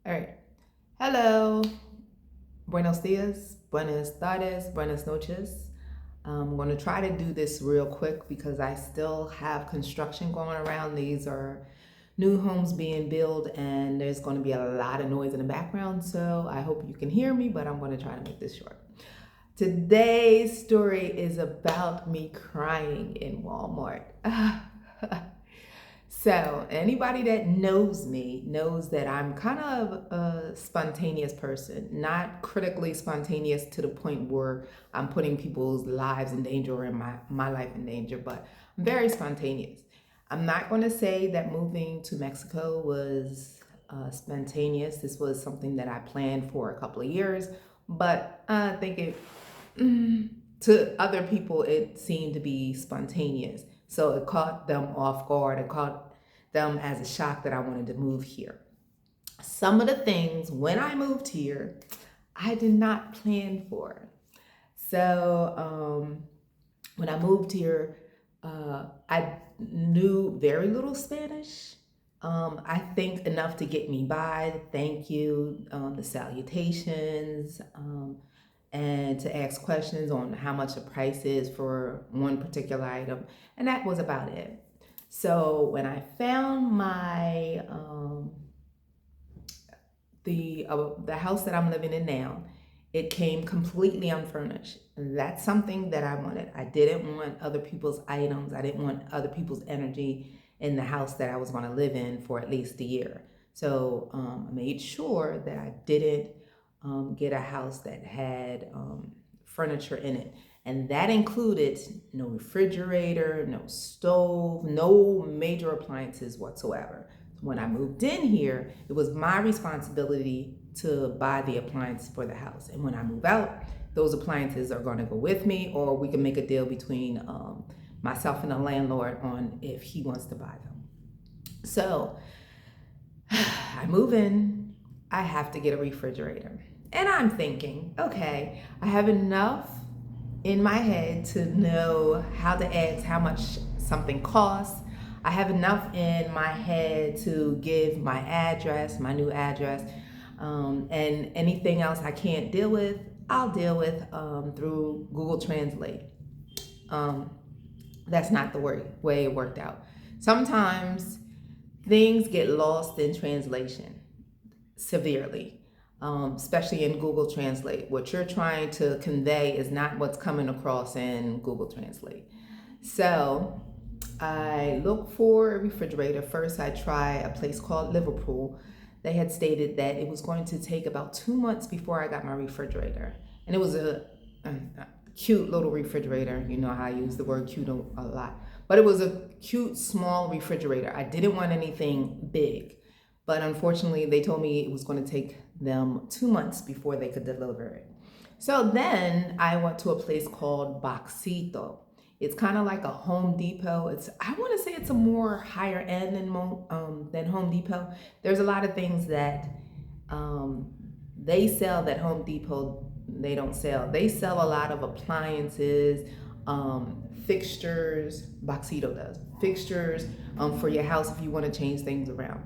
All right. Hello. Buenos dias, buenas tardes, buenas noches. I'm going to try to do this real quick because I still have construction going around. These are new homes being built and there's going to be a lot of noise in the background. So I hope you can hear me, but I'm going to try to make this short. Today's story is about me crying in Walmart. So, anybody that knows me knows that I'm kind of a spontaneous person, not critically spontaneous to the point where I'm putting people's lives in danger or in my life in danger, but I'm very spontaneous. I'm not going to say that moving to Mexico was spontaneous. This was something that I planned for a couple of years, but I think to other people, it seemed to be spontaneous. So it caught them off guard. It caught them as a shock that I wanted to move here. Some of the things when I moved here, I did not plan for. So when I moved here, I knew very little Spanish. I think enough to get me by. Thank you, the salutations, and to ask questions on how much the price is for one particular item. And that was about it. So when I found my the house that I'm living in now, it came completely unfurnished. That's something that I wanted. I didn't want other people's items. I didn't want other people's energy in the house that I was going to live in for at least a year. So I made sure that I didn't get a house that had furniture in it. And that included no refrigerator, no stove, no major appliances whatsoever. When I moved in here, it was my responsibility to buy the appliance for the house. And when I move out, those appliances are going to go with me, or we can make a deal between myself and the landlord on if he wants to buy them. So I move in, I have to get a refrigerator. And I'm thinking, okay, I have enough in my head to know how to ask how much something costs. I have enough in my head to give my address, my new address, and anything else I can't deal with, I'll deal with through Google Translate. That's not the way it worked out. Sometimes things get lost in translation severely, especially in Google Translate. What you're trying to convey is not what's coming across in Google Translate. So I look for a refrigerator. First, I try a place called Liverpool. They had stated that it was going to take about 2 months before I got my refrigerator. And it was a cute little refrigerator. You know how I use the word cute a lot. But it was a cute, small refrigerator. I didn't want anything big. But unfortunately, they told me it was going to take them 2 months before they could deliver it. So then I went to a place called Boxito. It's kind of like a Home Depot. I want to say it's a more higher end than Home Depot. There's a lot of things that they sell that Home Depot they don't sell. They sell a lot of appliances, fixtures. Boxito does fixtures for your house if you want to change things around.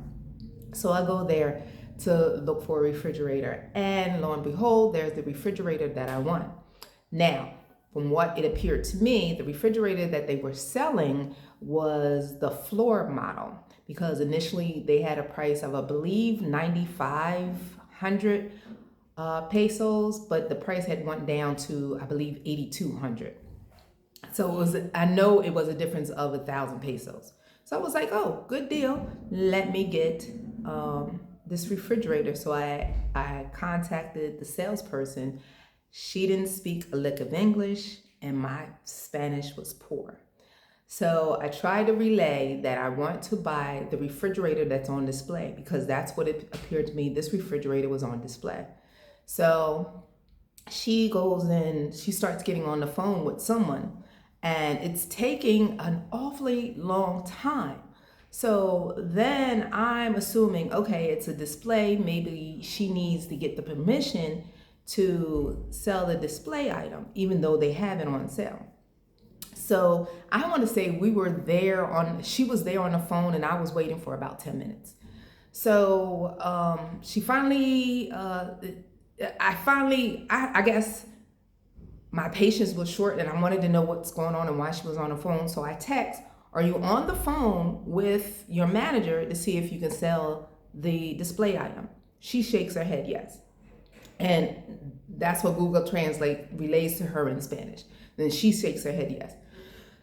So I go there to look for a refrigerator, and lo and behold, there's the refrigerator that I want. Now, from what it appeared to me, the refrigerator that they were selling was the floor model, because initially they had a price of, I believe, 9,500 pesos, but the price had went down to, I believe, 8,200. So I know it was a difference of 1,000 pesos. So I was like, oh, good deal. Let me get this refrigerator. So I contacted the salesperson. She didn't speak a lick of English, and my Spanish was poor. So I tried to relay that I want to buy the refrigerator that's on display, because that's what it appeared to me. This refrigerator was on display. So she goes in, she starts getting on the phone with someone, and it's taking an awfully long time. So then I'm assuming, okay, it's a display. Maybe she needs to get the permission to sell the display item, even though they have it on sale. So I want to say she was there on the phone, and I was waiting for about 10 minutes. So she finally, I guess my patience was short and I wanted to know what's going on and why she was on the phone. So I text, are you on the phone with your manager to see if you can sell the display item? She shakes her head yes. And that's what Google Translate relays to her in Spanish. Then she shakes her head yes.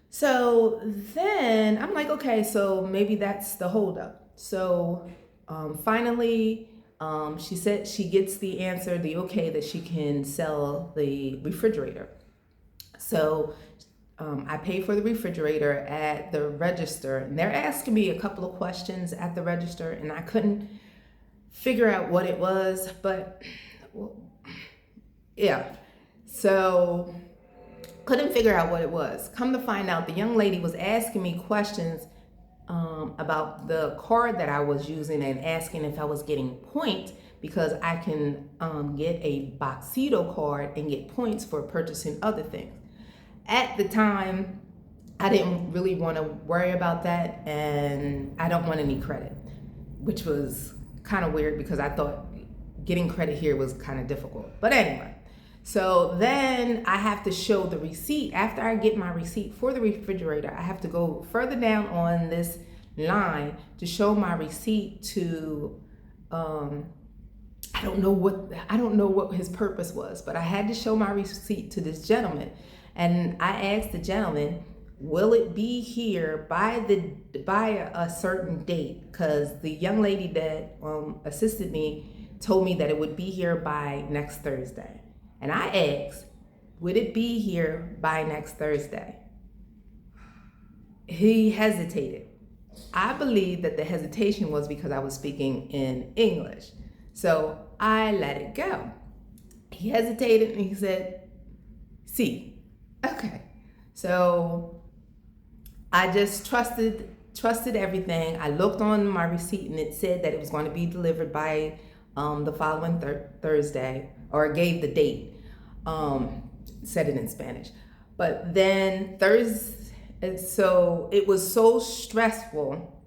So then I'm like, okay, so maybe that's the holdup. So finally, she said she gets the answer, the okay, that she can sell the refrigerator. So I pay for the refrigerator at the register, and they're asking me a couple of questions at the register, and I couldn't figure out what it was, but yeah. So couldn't figure out what it was. Come to find out, the young lady was asking me questions about the card that I was using and asking if I was getting points because I can get a Boxito card and get points for purchasing other things. At the time, I didn't really want to worry about that, and I don't want any credit, which was kind of weird because I thought getting credit here was kind of difficult. But anyway, so then I have to show the receipt. After I get my receipt for the refrigerator, I have to go further down on this line to show my receipt to I don't know what his purpose was, but I had to show my receipt to this gentleman. And I asked the gentleman, will it be here by a certain date? Because the young lady that assisted me told me that it would be here by next Thursday. And I asked, would it be here by next Thursday? He hesitated. I believe that the hesitation was because I was speaking in English. So I let it go. He hesitated and he said, see. Okay. So I just trusted everything. I looked on my receipt and it said that it was going to be delivered by the following Thursday, or it gave the date, said it in Spanish. But then Thursday, so it was so stressful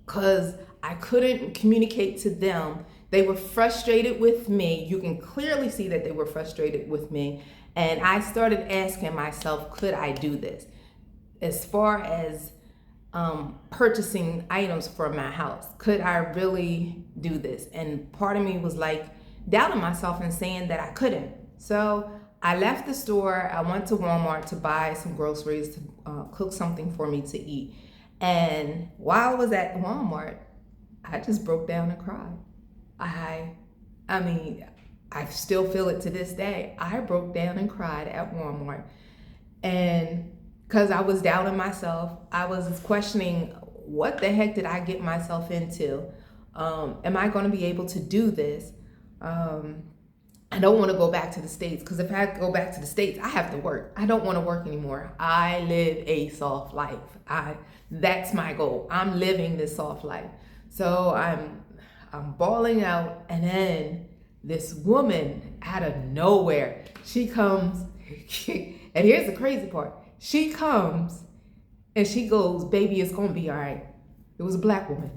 because I couldn't communicate to them. They were frustrated with me. You can clearly see that they were frustrated with me. And I started asking myself, could I do this? As far as purchasing items for my house, could I really do this? And part of me was like doubting myself and saying that I couldn't. So I left the store. I went to Walmart to buy some groceries to cook something for me to eat. And while I was at Walmart, I just broke down and cried. I mean, I still feel it to this day. I broke down and cried at Walmart. And because I was doubting myself, I was questioning, what the heck did I get myself into? Am I going to be able to do this? I don't want to go back to the States, because if I go back to the States, I have to work. I don't want to work anymore. I live a soft life. That's my goal. I'm living this soft life. So I'm bawling out, and then this woman out of nowhere, she comes, and here's the crazy part. She comes and she goes, baby, it's gonna be all right. It was a black woman.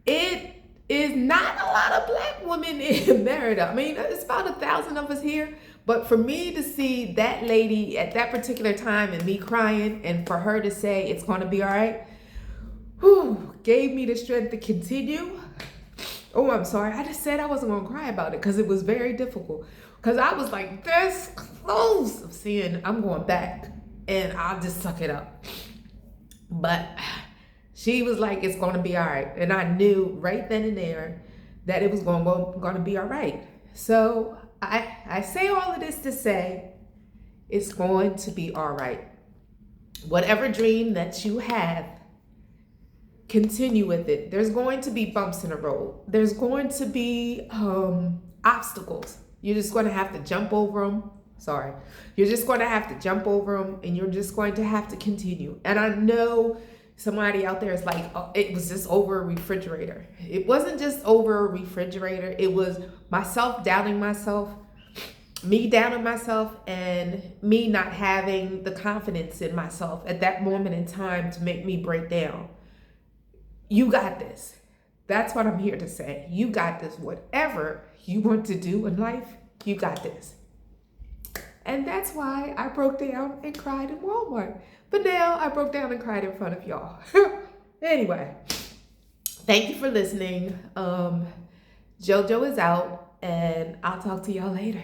It is not a lot of black women in Merida. I mean, it's about 1,000 of us here. But for me to see that lady at that particular time and me crying, and for her to say it's gonna be all right, gave me the strength to continue. Oh, I'm sorry. I just said I wasn't gonna cry about it because it was very difficult. Because I was like this close of seeing I'm going back, and I'll just suck it up. But she was like, it's gonna be all right. And I knew right then and there that it was gonna be all right. So I say all of this to say it's going to be all right. Whatever dream that you have, continue with it. There's going to be bumps in the road. There's going to be obstacles. You're just going to have to jump over them. You're just going to have to jump over them, and you're just going to have to continue. And I know somebody out there is like, oh, it was just over a refrigerator. It wasn't just over a refrigerator. It was myself doubting myself, me doubting myself, and me not having the confidence in myself at that moment in time to make me break down. You got this. That's what I'm here to say. You got this. Whatever you want to do in life, you got this. And that's why I broke down and cried in Walmart. But now I broke down and cried in front of y'all. Anyway, thank you for listening. JoJo is out, and I'll talk to y'all later.